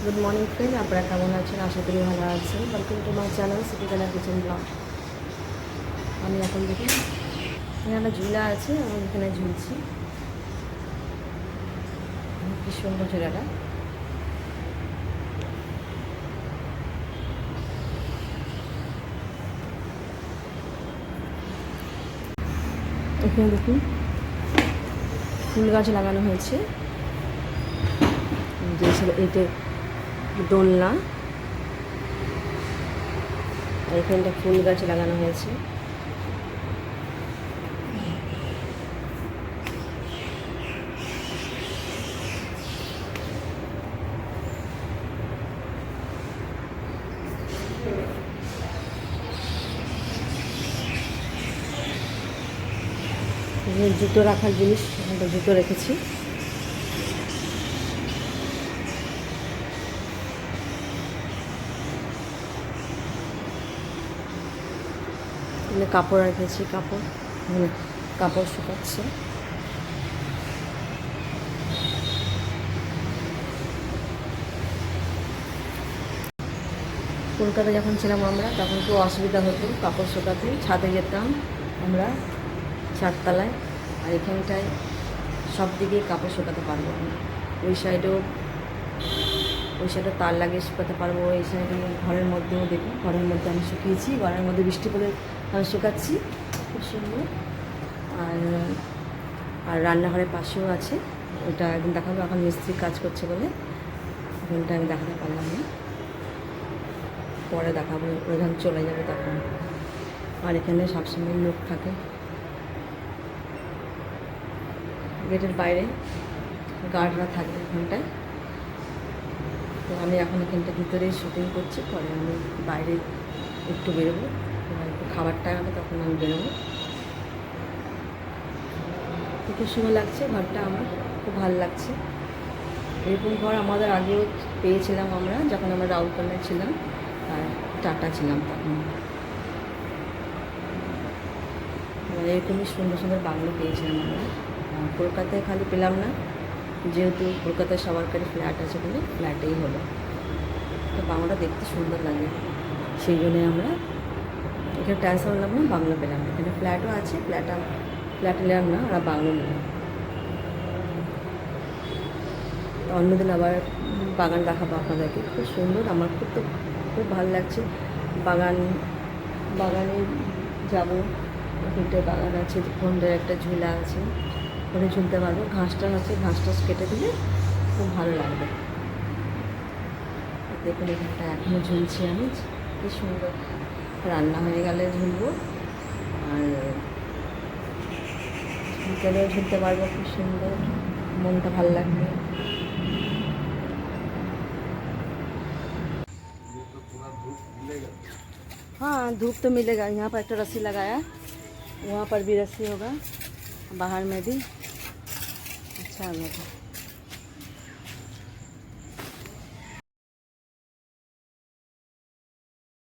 Good morning friend, আপনারা কেমন আছেন? আশা করি ভালো আছেন। Welcome to my channel city colour kitchen blog. আমি এখন দেখি এখানে ঝুলা আছে, আমি এখানে ঝুলছি। কি সুন্দর ঝুলাটা। এখানে দেখুন ফুল গাছ লাগানো হয়েছে, যে এতে দোলনা, এখানটা ফুল গাছ লাগানো হয়েছে। জুতো রাখার জিনিস, এখানটা জুতো রেখেছি। এখানে কাপড় রেখেছি, কাপড় শুকাচ্ছে। কলকাতা যখন ছিলাম আমরা, তখন খুব অসুবিধা হতো কাপড় শুকাতে। ছাদে যেতাম আমরা চারতলায়, আর এখানটায় সব দিকে কাপড় শুকাতে পারবো আমি। ওই সাইডে তার লাগিয়ে শুকাতে পারবো, এই সাইডে ঘরের মধ্যেও দেখুন, ঘরের মধ্যে আমি শুকিয়েছি, ঘরের মধ্যে বৃষ্টি পড়ে আমি শুকাচ্ছি, খুব সুন্দর। আর রান্নাঘরের পাশেও আছে, ওটা একদম দেখাবো। এখন মিস্ত্রি কাজ করছে বলে ওখানটা আমি দেখাতে পারলাম না, পরে দেখাবো, ওইখানে চলে যাবে তখন। আর এখানে সবসময় লোক থাকে, গেটের বাইরে গার্ডরা থাকে এখানটায়। তো আমি এখন এখানটা ভিতরেই শুটিং করছি, পরে আমি বাইরে একটু বেরোবো, একটু খাবার টাইম হবে তখন আমি বেরোবো। খুব সুন্দর লাগছে ঘরটা, আমার খুব ভালো লাগছে। এরকম ঘর আমাদের আগেও পেয়েছিলাম আমরা, যখন আমরা রাউরকেলায় ছিলাম আর টাটা ছিলাম তখন। এরকমই সুন্দর সুন্দর বাংলো পেয়েছিলাম আমরা। কলকাতায় খালি পেলাম না, যেহেতু কলকাতায় সবার কাছে ফ্ল্যাট আছে বলে ফ্ল্যাটেই হলো। তো বাংলাটা দেখতে সুন্দর লাগে, সেই জন্যে আমরা এখানে ট্রান্সফার হলাম না, বাংলো পেলাম না। এখানে ফ্ল্যাটও আছে, ফ্ল্যাট নিলাম না, ওরা বাংলো নিলাম। তো অন্যদিন আবার বাগান দেখাবো আপনাদেরকে, খুব সুন্দর। আমার খুব ভালো লাগছে বাগানে যাবো। ওখানটায় বাগান আছে, ফোনটার একটা ঝুলা আছে, ওখানে ঝুলতে পারবো। ঘাস টাস কেটে দিলে খুব ভালো লাগবে। দেখুন এখানটা এখনও ঝুলছি আমি, কি সুন্দর। রান্না হয়ে গেলে ঝুলবো, আর বিকেলেও ঝুলতে পারবো, খুব সুন্দর, মনটা ভালো লাগবে। हाँ, धूप तो मिलेगा। यहाँ पर एक रस्सी लगाया, वहाँ पर भी रस्सी होगा, बाहर में भी। अच्छा होगा।